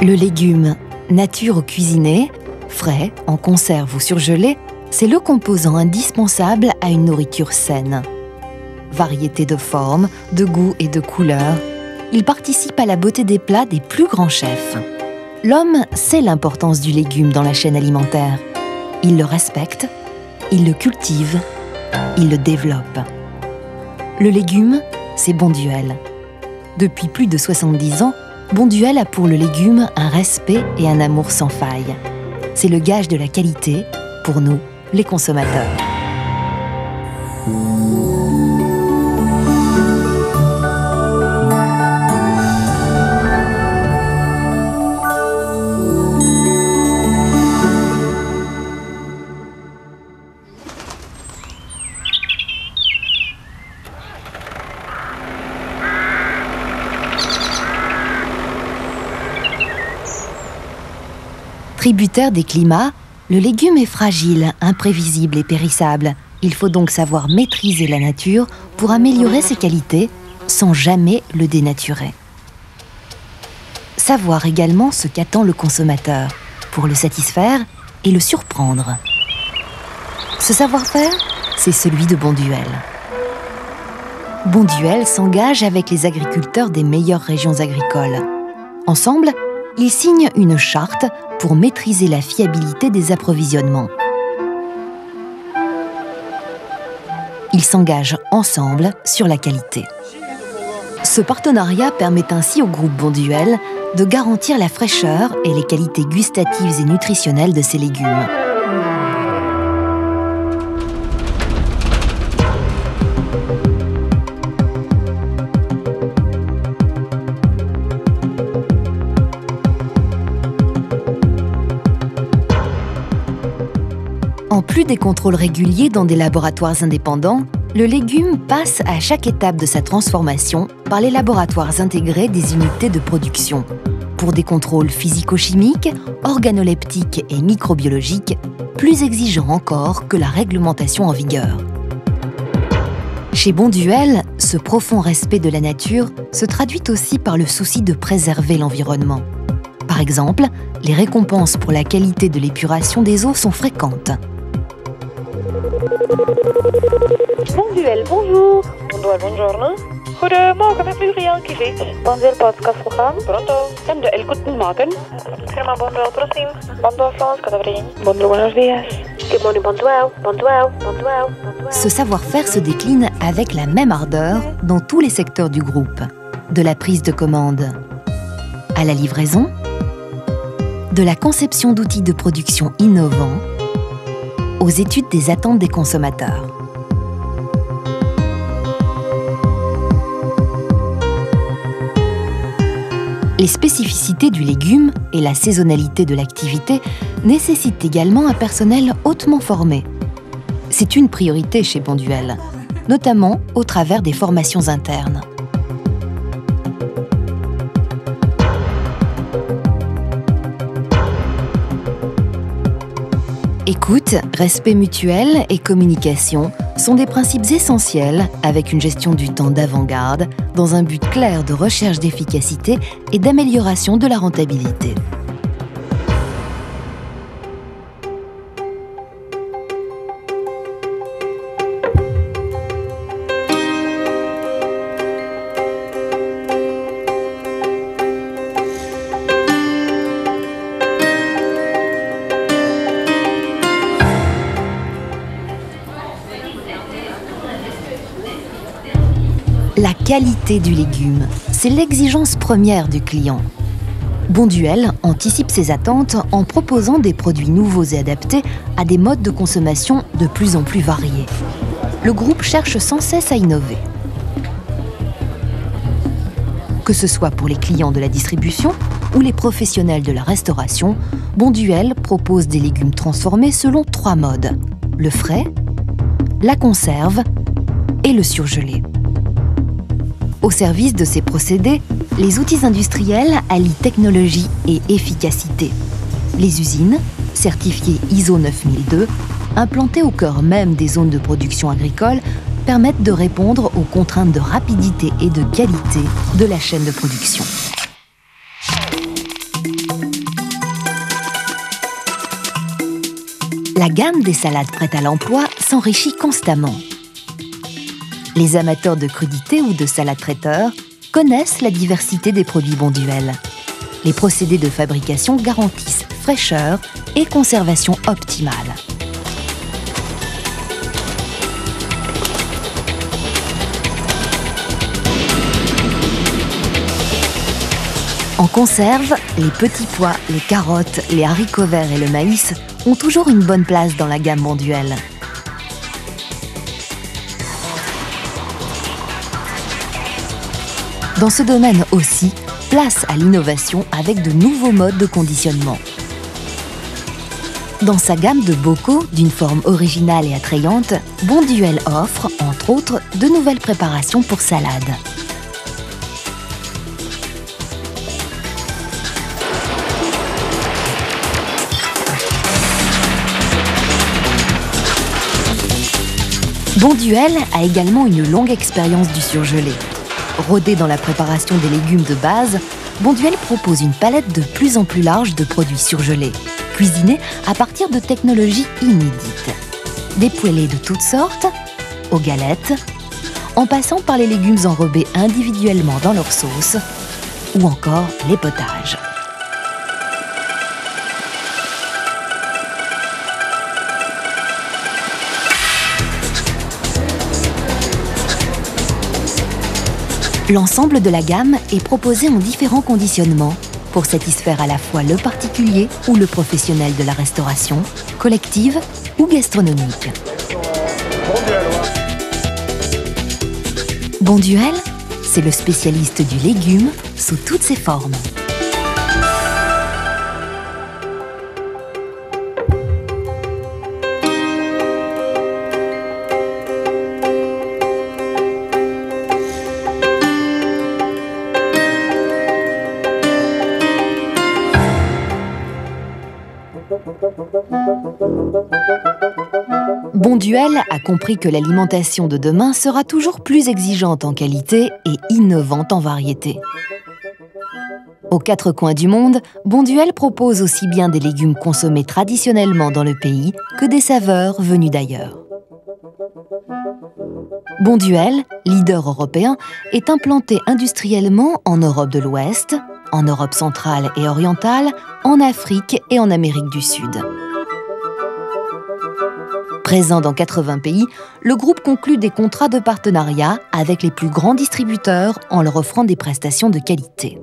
Le légume, nature ou cuisiné, frais, en conserve ou surgelé, c'est le composant indispensable à une nourriture saine. Variété de formes, de goûts et de couleurs, il participe à la beauté des plats des plus grands chefs. L'homme sait l'importance du légume dans la chaîne alimentaire. Il le respecte, il le cultive, il le développe. Le légume, c'est Bonduelle. Depuis plus de 70 ans, Bonduelle a pour le légume un respect et un amour sans faille. C'est le gage de la qualité pour nous, les consommateurs. Tributaire des climats, le légume est fragile, imprévisible et périssable. Il faut donc savoir maîtriser la nature pour améliorer ses qualités sans jamais le dénaturer. Savoir également ce qu'attend le consommateur pour le satisfaire et le surprendre. Ce savoir-faire, c'est celui de Bonduelle. Bonduelle s'engage avec les agriculteurs des meilleures régions agricoles. Ensemble, ils signent une charte pour maîtriser la fiabilité des approvisionnements. Ils s'engagent ensemble sur la qualité. Ce partenariat permet ainsi au groupe Bonduelle de garantir la fraîcheur et les qualités gustatives et nutritionnelles de ses légumes. En plus des contrôles réguliers dans des laboratoires indépendants, le légume passe à chaque étape de sa transformation par les laboratoires intégrés des unités de production, pour des contrôles physico-chimiques, organoleptiques et microbiologiques, plus exigeants encore que la réglementation en vigueur. Chez Bonduelle, ce profond respect de la nature se traduit aussi par le souci de préserver l'environnement. Par exemple, les récompenses pour la qualité de l'épuration des eaux sont fréquentes. Bonduelle, bonjour. Bonduelle, buongiorno. Goedemorgen, met Muriel Kivic. Bonduelle podcastprogramma. Pronto. MDL, guten Morgen. Firma Bonduelle, prosim. Bonduelle, France, добрый день. Bonduelle, buenos días. Good morning, Bonduelle, Bonduelle, Bonduelle, Bonduelle. Ce savoir-faire se décline avec la même ardeur dans tous les secteurs du groupe, de la prise de commande à la livraison, de la conception d'outils de production innovants aux études des attentes des consommateurs. Les spécificités du légume et la saisonnalité de l'activité nécessitent également un personnel hautement formé. C'est une priorité chez Bonduelle, notamment au travers des formations internes. Écoute, respect mutuel et communication sont des principes essentiels avec une gestion du temps d'avant-garde dans un but clair de recherche d'efficacité et d'amélioration de la rentabilité. La qualité du légume, c'est l'exigence première du client. Bonduelle anticipe ses attentes en proposant des produits nouveaux et adaptés à des modes de consommation de plus en plus variés. Le groupe cherche sans cesse à innover. Que ce soit pour les clients de la distribution ou les professionnels de la restauration, Bonduelle propose des légumes transformés selon 3 modes: le frais, la conserve et le surgelé. Au service de ces procédés, les outils industriels allient technologie et efficacité. Les usines, certifiées ISO 9002, implantées au cœur même des zones de production agricole, permettent de répondre aux contraintes de rapidité et de qualité de la chaîne de production. La gamme des salades prêtes à l'emploi s'enrichit constamment. Les amateurs de crudités ou de salades traiteurs connaissent la diversité des produits Bonduelle. Les procédés de fabrication garantissent fraîcheur et conservation optimale. En conserve, les petits pois, les carottes, les haricots verts et le maïs ont toujours une bonne place dans la gamme Bonduelle. Dans ce domaine aussi, place à l'innovation avec de nouveaux modes de conditionnement. Dans sa gamme de bocaux, d'une forme originale et attrayante, Bonduelle offre, entre autres, de nouvelles préparations pour salade. Bonduelle a également une longue expérience du surgelé. Rodé dans la préparation des légumes de base, Bonduelle propose une palette de plus en plus large de produits surgelés, cuisinés à partir de technologies inédites. Des poêlés de toutes sortes, aux galettes, en passant par les légumes enrobés individuellement dans leur sauce, ou encore les potages. L'ensemble de la gamme est proposé en différents conditionnements pour satisfaire à la fois le particulier ou le professionnel de la restauration, collective ou gastronomique. Bonduelle, c'est le spécialiste du légume sous toutes ses formes. Bonduelle a compris que l'alimentation de demain sera toujours plus exigeante en qualité et innovante en variété. Aux quatre coins du monde, Bonduelle propose aussi bien des légumes consommés traditionnellement dans le pays que des saveurs venues d'ailleurs. Bonduelle, leader européen, est implanté industriellement en Europe de l'Ouest, en Europe centrale et orientale, en Afrique et en Amérique du Sud. Présent dans 80 pays, le groupe conclut des contrats de partenariat avec les plus grands distributeurs en leur offrant des prestations de qualité.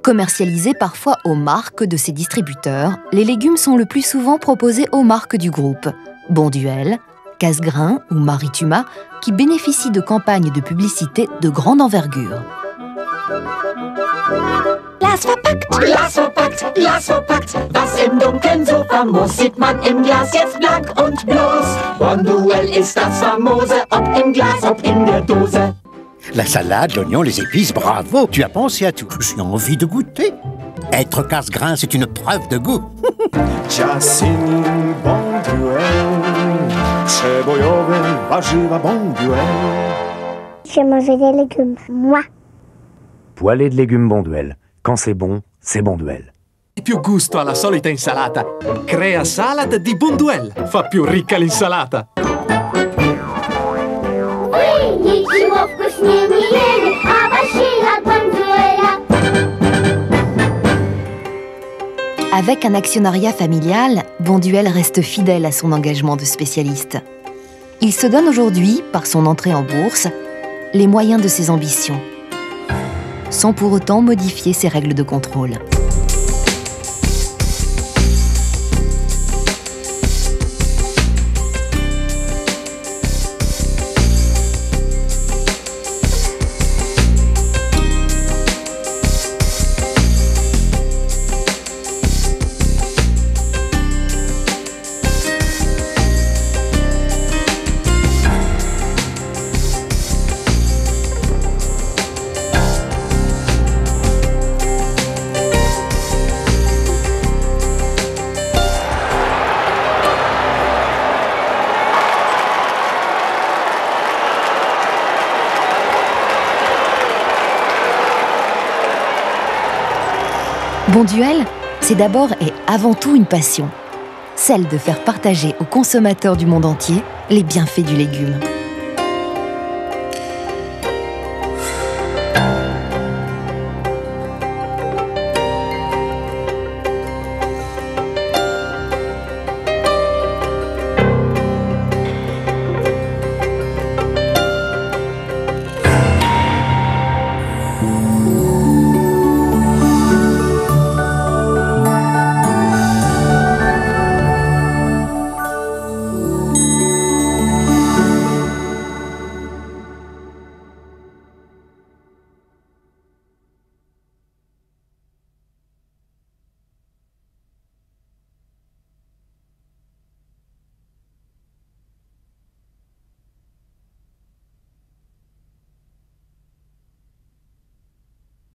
Commercialisés parfois aux marques de ces distributeurs, les légumes sont le plus souvent proposés aux marques du groupe, Bonduelle, Cassegrain ou Marituma, qui bénéficient de campagnes de publicité de grande envergure. Glas verpackt, Glas verpackt. Was im Dunkeln so famos, sieht man im Glas jetzt blank und bloß. Bonduelle ist das Famose, ob im Glas, ob in der Dose. La salade, l'oignon, les épices, bravo. Tu as pensé à tout. J'ai envie de goûter. Être casse-grain, c'est une preuve de goût. Ciasini Bonduelle, przebojowe warzywa Bonduelle. J'ai mangé des légumes, moi. Poêlée de légumes Bonduelle. Quand c'est bon, c'est Bonduelle. Più gusto alla solita insalata. Crea Salad di Bonduelle. Fa più ricca l'insalata. Ничего вкуснее не ели, овощей от Бондюэля. Avec un actionnariat familial, Bonduelle reste fidèle à son engagement de spécialiste. Il se donne aujourd'hui, par son entrée en bourse, les moyens de ses ambitions, sans pour autant modifier ses règles de contrôle. Bonduelle, c'est d'abord et avant tout une passion. celle de faire partager aux consommateurs du monde entier les bienfaits du légume.